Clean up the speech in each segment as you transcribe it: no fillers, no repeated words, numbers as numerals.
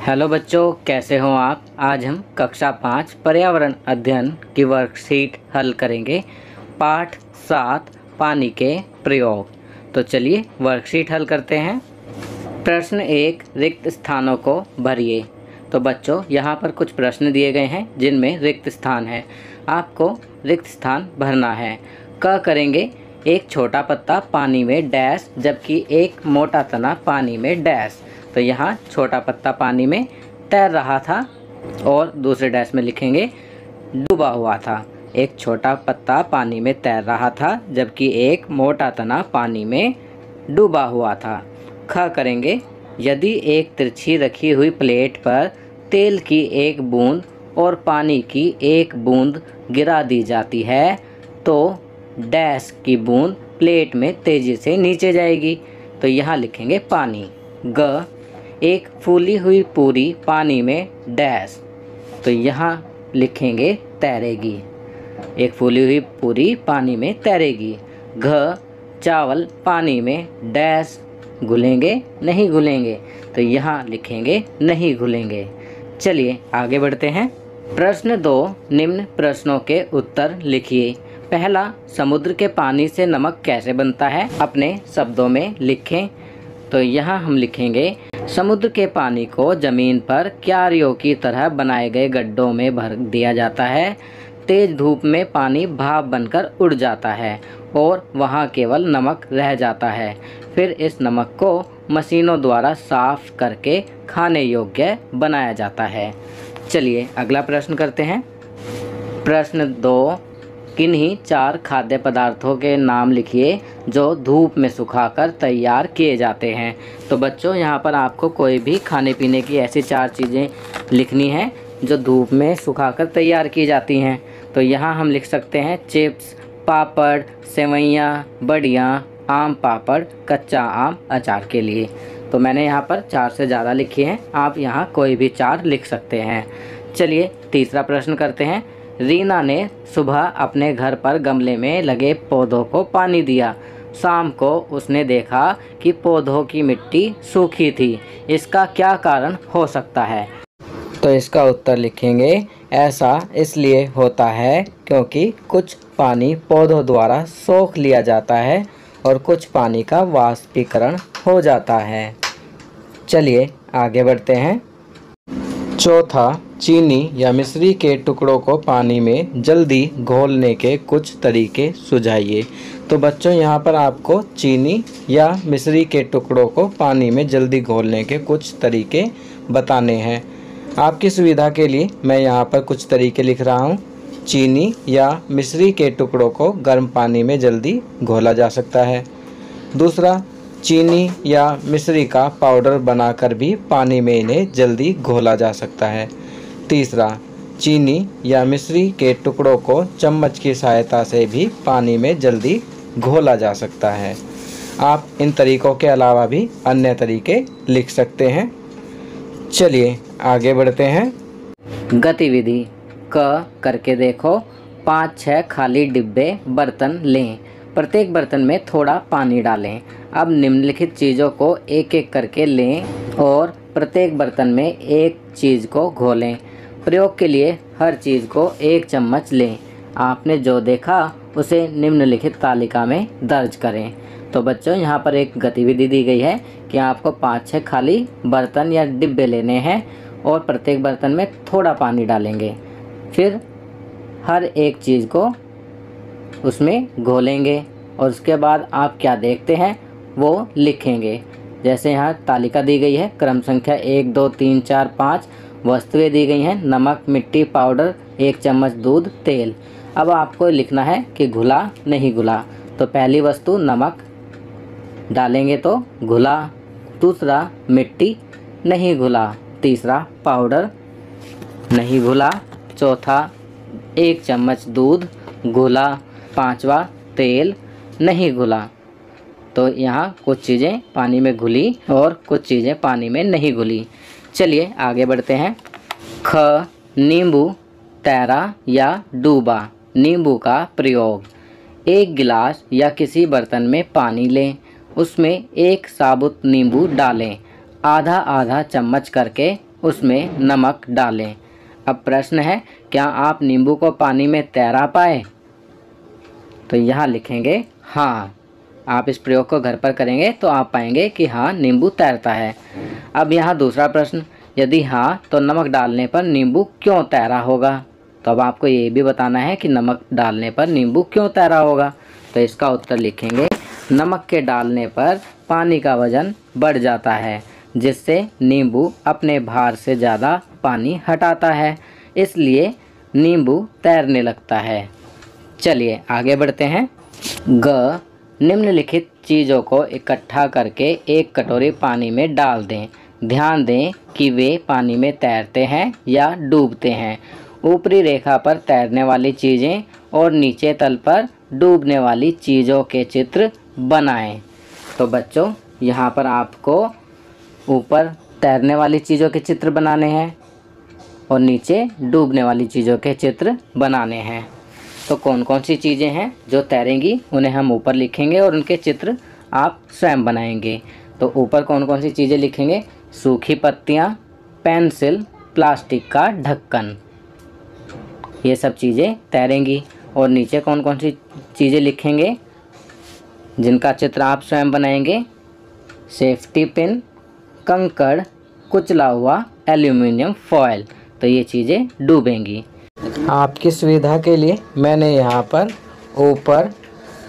Hello बच्चों, कैसे हो आप। आज हम कक्षा 5 पर्यावरण अध्ययन की वर्कशीट हल करेंगे। पाठ 7 पानी के प्रयोग। तो चलिए वर्कशीट हल करते हैं। प्रश्न 1, रिक्त स्थानों को भरिए। तो बच्चों यहाँ पर कुछ प्रश्न दिए गए हैं जिनमें रिक्त स्थान है। आपको रिक्त स्थान भरना है। क करेंगे, एक छोटा पत्ता पानी में डैश जबकि एक मोटा तना पानी में डैश। तो यहाँ छोटा पत्ता पानी में तैर रहा था और दूसरे डैश में लिखेंगे डूबा हुआ था। एक छोटा पत्ता पानी में तैर रहा था जबकि एक मोटा तना पानी में डूबा हुआ था। ख करेंगे, यदि एक तिरछी रखी हुई प्लेट पर तेल की एक बूंद और पानी की एक बूंद गिरा दी जाती है तो डैश की बूंद प्लेट में तेज़ी से नीचे जाएगी। तो यहाँ लिखेंगे पानी। ग, एक फूली हुई पूरी पानी में डैश। तो यहाँ लिखेंगे तैरेगी। एक फूली हुई पूरी पानी में तैरेगी। घ, चावल पानी में डैश घुलेंगे नहीं घुलेंगे। तो यहाँ लिखेंगे नहीं घुलेंगे। चलिए आगे बढ़ते हैं। प्रश्न 2, निम्न प्रश्नों के उत्तर लिखिए। पहला, समुद्र के पानी से नमक कैसे बनता है, अपने शब्दों में लिखें। तो यहाँ हम लिखेंगे, समुद्र के पानी को ज़मीन पर क्यारियों की तरह बनाए गए गड्ढों में भर दिया जाता है। तेज धूप में पानी भाप बनकर उड़ जाता है और वहाँ केवल नमक रह जाता है। फिर इस नमक को मशीनों द्वारा साफ करके खाने योग्य बनाया जाता है। चलिए अगला प्रश्न करते हैं। प्रश्न 2, किन्हीं 4 खाद्य पदार्थों के नाम लिखिए जो धूप में सुखाकर तैयार किए जाते हैं। तो बच्चों यहाँ पर आपको कोई भी खाने पीने की ऐसी 4 चीज़ें लिखनी हैं जो धूप में सुखाकर तैयार की जाती हैं। तो यहाँ हम लिख सकते हैं चिप्स, पापड़, सेवइयाँ, बड़ियाँ, आम पापड़, कच्चा आम अचार के लिए। तो मैंने यहाँ पर 4 से ज़्यादा लिखी हैं, आप यहाँ कोई भी 4 लिख सकते हैं। चलिए तीसरा प्रश्न करते हैं। रीना ने सुबह अपने घर पर गमले में लगे पौधों को पानी दिया। शाम को उसने देखा कि पौधों की मिट्टी सूखी थी। इसका क्या कारण हो सकता है? तो इसका उत्तर लिखेंगे, ऐसा इसलिए होता है क्योंकि कुछ पानी पौधों द्वारा सोख लिया जाता है और कुछ पानी का वाष्पीकरण हो जाता है। चलिए आगे बढ़ते हैं। चौथा, चीनी या मिश्री के टुकड़ों को पानी में जल्दी घोलने के कुछ तरीके सुझाइए। तो बच्चों यहाँ पर आपको चीनी या मिश्री के टुकड़ों को पानी में जल्दी घोलने के कुछ तरीके बताने हैं। आपकी सुविधा के लिए मैं यहाँ पर कुछ तरीके लिख रहा हूँ। चीनी या मिश्री के टुकड़ों को गर्म पानी में जल्दी घोला जा सकता है। दूसरा, चीनी या मिश्री का पाउडर बनाकर भी पानी में इन्हें जल्दी घोला जा सकता है। तीसरा, चीनी या मिश्री के टुकड़ों को चम्मच की सहायता से भी पानी में जल्दी घोला जा सकता है। आप इन तरीकों के अलावा भी अन्य तरीके लिख सकते हैं। चलिए आगे बढ़ते हैं। गतिविधि। क करके देखो, 5-6 खाली डिब्बे बर्तन लें। प्रत्येक बर्तन में थोड़ा पानी डालें। अब निम्नलिखित चीज़ों को एक एक करके लें और प्रत्येक बर्तन में एक चीज़ को घोलें। प्रयोग के लिए हर चीज़ को 1 चम्मच लें। आपने जो देखा उसे निम्नलिखित तालिका में दर्ज करें। तो बच्चों यहाँ पर एक गतिविधि दी गई है कि आपको 5-6 खाली बर्तन या डिब्बे लेने हैं और प्रत्येक बर्तन में थोड़ा पानी डालेंगे। फिर हर एक चीज़ को उसमें घोलेंगे और उसके बाद आप क्या देखते हैं वो लिखेंगे। जैसे यहाँ तालिका दी गई है, क्रम संख्या 1 2 3 4 5 वस्तुएं दी गई हैं। नमक, मिट्टी, पाउडर, 1 चम्मच दूध, तेल। अब आपको लिखना है कि घुला नहीं घुला। तो पहली वस्तु नमक डालेंगे तो घुला। दूसरा मिट्टी, नहीं घुला। तीसरा पाउडर, नहीं घुला। चौथा 1 चम्मच दूध, घुला। 5वां तेल, नहीं घुला। तो यहाँ कुछ चीज़ें पानी में घुली और कुछ चीज़ें पानी में नहीं घुली। चलिए आगे बढ़ते हैं। ख, नींबू तैरा या डूबा। नींबू का प्रयोग। 1 गिलास या किसी बर्तन में पानी लें, उसमें 1 साबुत नींबू डालें। आधा आधा चम्मच करके उसमें नमक डालें। अब प्रश्न है, क्या आप नींबू को पानी में तैरा पाए? तो यहाँ लिखेंगे हाँ। आप इस प्रयोग को घर पर करेंगे तो आप पाएंगे कि हाँ, नींबू तैरता है। अब यहाँ दूसरा प्रश्न, यदि हाँ तो नमक डालने पर नींबू क्यों तैरा होगा? तो अब आपको ये भी बताना है कि नमक डालने पर नींबू क्यों तैरा होगा। तो इसका उत्तर लिखेंगे, नमक के डालने पर पानी का वजन बढ़ जाता है, जिससे नींबू अपने भार से ज़्यादा पानी हटाता है, इसलिए नींबू तैरने लगता है। चलिए आगे बढ़ते हैं। ग, निम्नलिखित चीज़ों को इकट्ठा करके एक कटोरी पानी में डाल दें। ध्यान दें कि वे पानी में तैरते हैं या डूबते हैं। ऊपरी रेखा पर तैरने वाली चीज़ें और नीचे तल पर डूबने वाली चीज़ों के चित्र बनाएं। तो बच्चों, यहाँ पर आपको ऊपर तैरने वाली चीज़ों के चित्र बनाने हैं और नीचे डूबने वाली चीज़ों के चित्र बनाने हैं। तो कौन कौन सी चीज़ें हैं जो तैरेंगी उन्हें हम ऊपर लिखेंगे और उनके चित्र आप स्वयं बनाएंगे। तो ऊपर कौन कौन सी चीज़ें लिखेंगे? सूखी पत्तियाँ, पेंसिल, प्लास्टिक का ढक्कन, ये सब चीज़ें तैरेंगी। और नीचे कौन कौन सी चीज़ें लिखेंगे जिनका चित्र आप स्वयं बनाएंगे? सेफ्टी पिन, कंकड़, कुचला हुआ एल्यूमिनियम फॉयल। तो ये चीज़ें डूबेंगी। आपकी सुविधा के लिए मैंने यहाँ पर ऊपर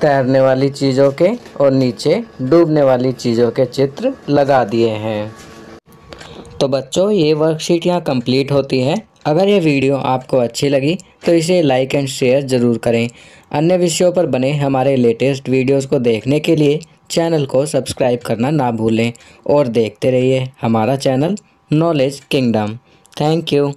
तैरने वाली चीज़ों के और नीचे डूबने वाली चीज़ों के चित्र लगा दिए हैं। तो बच्चों, ये वर्कशीट यहाँ कंप्लीट होती है। अगर ये वीडियो आपको अच्छी लगी तो इसे लाइक एंड शेयर ज़रूर करें। अन्य विषयों पर बने हमारे लेटेस्ट वीडियोस को देखने के लिए चैनल को सब्सक्राइब करना ना भूलें और देखते रहिए हमारा channel knowledge kingdom. Thank you.